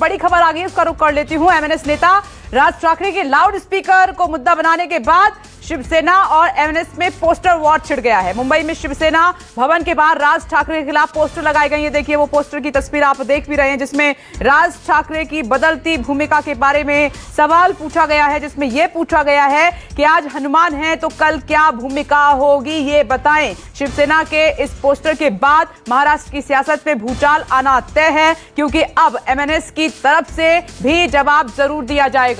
बड़ी खबर आ गई, उसका रुख कर लेती हूं। एमएनएस नेता राज ठाकरे के लाउड स्पीकर को मुद्दा बनाने के बाद शिवसेना और एमएनएस में पोस्टर वॉर छिड़ गया है। मुंबई में शिवसेना भवन के बाहर राज ठाकरे के खिलाफ पोस्टर लगाए गए हैं। देखिए वो पोस्टर की तस्वीर आप देख भी रहे हैं, जिसमें राज ठाकरे की बदलती भूमिका के बारे में सवाल पूछा गया है, जिसमें यह पूछा गया है कि आज हनुमान है तो कल क्या भूमिका होगी, ये बताएं। शिवसेना के इस पोस्टर के बाद महाराष्ट्र की सियासत में भूचाल आना तय है, क्योंकि अब एमएनएस की तरफ से भी जवाब जरूर दिया जाएगा।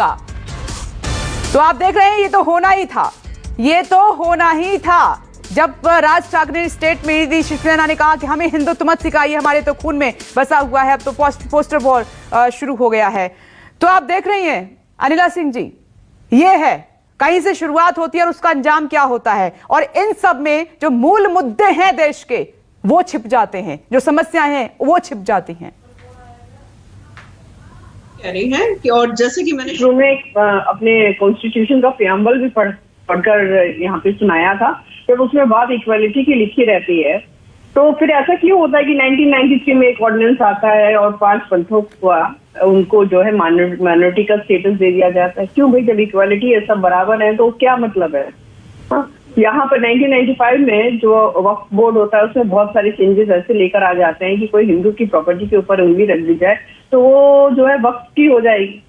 तो आप देख रहे हैं, ये तो होना ही था, ये तो होना ही था। जब राज ठाकरे ने स्टेट में दी, शिवसेना ने कहा कि हमें हिंदुत्व मत सिखाइए, हमारे तो खून में बसा हुआ है। अब तो पोस्टर वॉर शुरू हो गया है। तो आप देख रही हैं अनिला सिंह जी, ये है कहीं से शुरुआत होती है और उसका अंजाम क्या होता है। और इन सब में जो मूल मुद्दे हैं देश के, वो छिप जाते हैं, जो समस्याएं हैं वो छिप जाती हैं। कह रही हैं कि, और जैसे कि मैंने शुरू में अपने कॉन्स्टिट्यूशन का प्रियम्बल भी पढ़कर यहाँ पे सुनाया था, जब उसमें बात इक्वालिटी की लिखी रहती है, तो फिर ऐसा क्यों होता है कि 1993 में एक ऑर्डिनेंस आता है और 5 पंथों को उनको जो है माइनॉरिटी का स्टेटस दे दिया जाता है? क्यों भाई, जब इक्वालिटी है, सब बराबर है, तो क्या मतलब है? यहाँ पर 1995 में जो वक्फ बोर्ड होता है उसमें बहुत सारे चेंजेस ऐसे लेकर आ जाते हैं कि कोई हिंदू की प्रॉपर्टी के ऊपर उंगली रख दी जाए तो वो जो है वक्फ की हो जाएगी।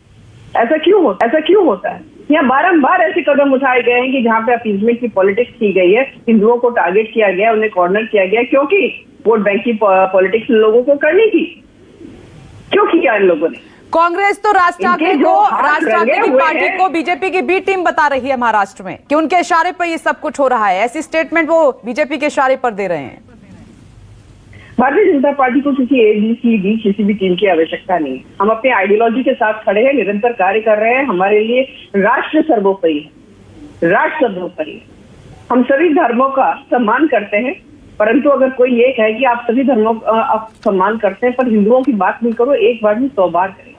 ऐसा क्यों होता है? यहाँ बारंबार ऐसे कदम उठाए गए हैं कि जहाँ पे अपीजमेंट की पॉलिटिक्स की गई है, हिंदुओं को टारगेट किया गया, उन्हें कॉर्नर किया गया, क्योंकि वोट बैंक की पॉलिटिक्स लोगों को करनी थी। क्यों किया इन लोगों ने? कांग्रेस तो राज ठाकरे की पार्टी को बीजेपी की बी टीम बता रही है महाराष्ट्र में, कि उनके इशारे पर ये सब कुछ हो रहा है। ऐसी स्टेटमेंट वो बीजेपी के इशारे पर दे रहे हैं। भारतीय जनता पार्टी को किसी एबीसीडी किसी भी टीम की आवश्यकता नहीं। हम अपने आइडियोलॉजी के साथ खड़े हैं, निरंतर कार्य कर रहे हैं। हमारे लिए राष्ट्र सर्वोपरि है, राष्ट्र सर्वोपरि है। हम सभी धर्मों का सम्मान करते हैं, परंतु अगर कोई ये कहे कि आप सभी धर्मों का आप सम्मान करते हैं पर हिंदुओं की बात नहीं करो, एक बार नहीं 100 बार करें।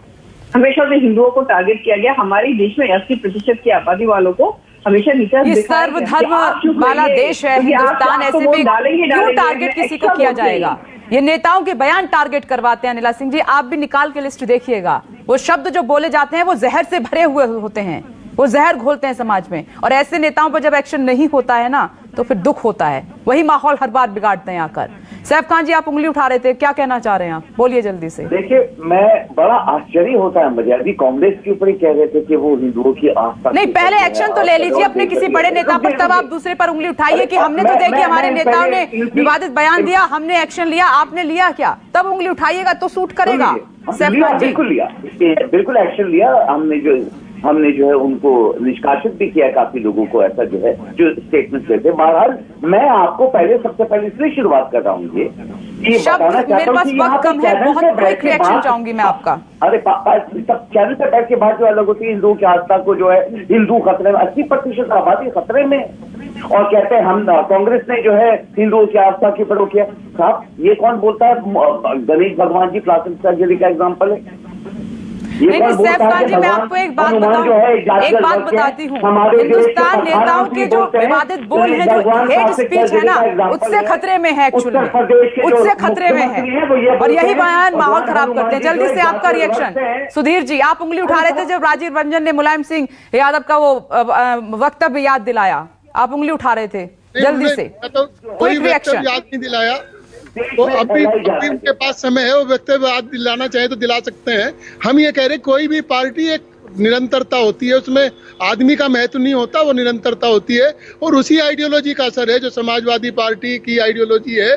हमेशा से हिंदुओं को टारगेट किया गया। हमारे देश में 80% की आबादी वालों को हमेशा नीचा दिखाया गया। सर्वधर्म वाला देश है हिंदुस्तान, ऐसे में क्यों टारगेट किसी को किया जाएगा? ये नेताओं के बयान टारगेट करवाते हैं। अनिला सिंह जी, आप भी निकाल के लिस्ट देखिएगा, वो शब्द जो बोले जाते हैं वो जहर से भरे हुए होते हैं, वो जहर घोलते हैं समाज में। और ऐसे नेताओं पर जब एक्शन नहीं होता है ना, तो फिर दुख होता है। वही माहौल हर बार बिगाड़ते हैं आकर। सैफ खान जी, आप उंगली उठा रहे थे, क्या कहना चाह रहे हैं आप? बोलिए जल्दी से। देखिए, मैं बड़ा आश्चर्य होता है मुझे, अभी कांग्रेस के ऊपर ही कह रहे थे कि वो हिंदुओं की आस्था नहीं, पहले एक्शन तो ले लीजिए अपने किसी बड़े नेता पर, तब आप दूसरे पर उंगली उठाइए कि हमने तो देखिए हमारे नेताओं ने विवादित बयान दिया, हमने एक्शन लिया, आपने लिया क्या? तब उंगली उठाइएगा तो सूट करेगा। सैफ खान जी, बिल्कुल लिया, बिल्कुल एक्शन लिया। हमने जो है उनको निष्कासित भी किया, काफी लोगों को ऐसा जो है जो स्टेटमेंट देते। बहरहाल मैं आपको सबसे पहले इसलिए शुरुआत कर रहा हूँ ये बताना चाहता हूँ कि यहाँ रिएक्शन चाहूंगी मैं आपका। अरे चैनल पे बैठ के बात जो अलग होती है, हिंदुओं की आस्था को जो है, हिंदू खतरे में, 80% आबादी खतरे में, और कहते हैं हम कांग्रेस ने जो है हिंदुओं की आस्था के ऊपर किया। साहब, ये कौन बोलता है? गणेश भगवान जी प्लास्टिक सर्जरी का एग्जाम्पल है। नहीं, सैफ खान जी, मैं आपको एक बात बताती हूँ। हिंदुस्तान नेताओं के जो विवादित बोल हैं, जो हेट स्पीच है ना, उससे खतरे में है, एक्चुअली उससे खतरे में है, और यही बयान माहौल खराब करते हैं। जल्दी से आपका रिएक्शन। सुधीर जी, आप उंगली उठा रहे थे जब राजीव रंजन ने मुलायम सिंह यादव का वो वक्तव्य याद दिलाया, आप उंगली उठा रहे थे, जल्दी से कोई रिएक्शन। याद नहीं दिलाया, तो अभी उनके पास समय है, वो वक्तव्य याद दिलाना चाहे तो दिला सकते हैं। हम ये कह रहे, कोई भी पार्टी एक निरंतरता होती है, उसमें आदमी का महत्व नहीं होता, वो निरंतरता होती है। और उसी आइडियोलॉजी का असर है जो समाजवादी पार्टी की आइडियोलॉजी है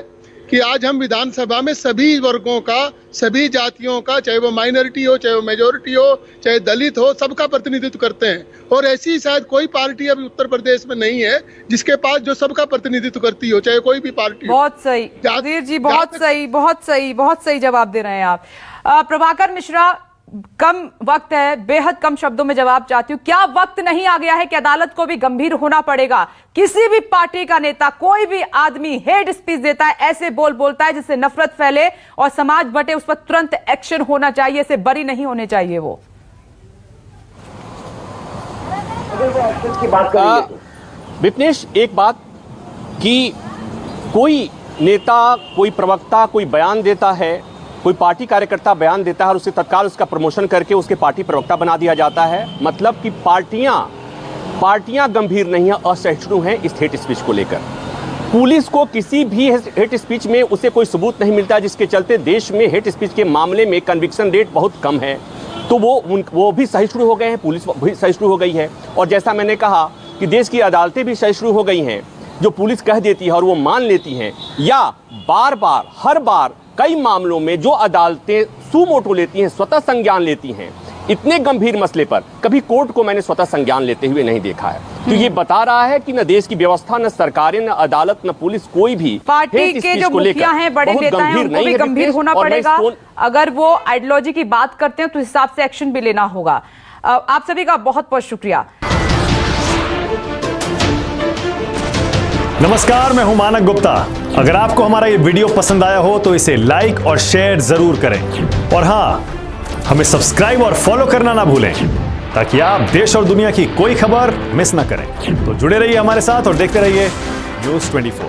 कि आज हम विधानसभा में सभी वर्गों का, सभी जातियों का, चाहे वो माइनॉरिटी हो, चाहे वो मेजोरिटी हो, चाहे दलित हो, सबका प्रतिनिधित्व करते हैं। और ऐसी शायद कोई पार्टी अभी उत्तर प्रदेश में नहीं है जिसके पास जो सबका प्रतिनिधित्व करती हो, चाहे कोई भी पार्टी। बहुत सही सुधीर जी, बहुत सही, बहुत सही, बहुत सही जवाब दे रहे हैं आप। प्रभाकर मिश्रा, कम वक्त है, बेहद कम शब्दों में जवाब चाहती हूँ। क्या वक्त नहीं आ गया है कि अदालत को भी गंभीर होना पड़ेगा? किसी भी पार्टी का नेता, कोई भी आदमी हेट स्पीच देता है, ऐसे बोलता है जिससे नफरत फैले और समाज बटे, उस पर तुरंत एक्शन होना चाहिए, इसे बरी नहीं होने चाहिए। वो विपनेश, एक बात कि कोई नेता, कोई प्रवक्ता कोई बयान देता है कोई पार्टी कार्यकर्ता बयान देता है और उसे तत्काल उसका प्रमोशन करके उसके पार्टी प्रवक्ता बना दिया जाता है। मतलब कि पार्टियां गंभीर नहीं है, असहिष्णु हैं इस हेट स्पीच को लेकर। पुलिस को किसी भी हेट स्पीच में उसे कोई सबूत नहीं मिलता, जिसके चलते देश में हेट स्पीच के मामले में कन्विक्शन रेट बहुत कम है। तो वो भी सहिष्णु हो गए हैं, पुलिस भी सहिष्णु हो गई है। और जैसा मैंने कहा कि देश की अदालतें भी सहिष्णु हो गई हैं। जो पुलिस कह देती है और वो मान लेती हैं, या बार बार हर बार कई मामलों में जो अदालतें सुमोटो लेती हैं, स्वतः संज्ञान लेती हैं, इतने गंभीर मसले पर कभी कोर्ट को मैंने स्वतः संज्ञान लेते हुए नहीं देखा है। तो ये बता रहा है कि न देश की व्यवस्था, न सरकारें, न अदालत, न पुलिस, कोई भी पार्टी के जो मुखिया हैं, बड़े नेता हैं, उनको भी गंभीर होना पड़ेगा। अगर वो आइडियोलॉजी की बात करते हैं तो हिसाब से एक्शन भी लेना होगा। आप सभी का बहुत बहुत शुक्रिया। नमस्कार, मैं हूं मानक गुप्ता। अगर आपको हमारा ये वीडियो पसंद आया हो तो इसे लाइक और शेयर जरूर करें, और हाँ, हमें सब्सक्राइब और फॉलो करना ना भूलें ताकि आप देश और दुनिया की कोई खबर मिस ना करें। तो जुड़े रहिए हमारे साथ और देखते रहिए News 24।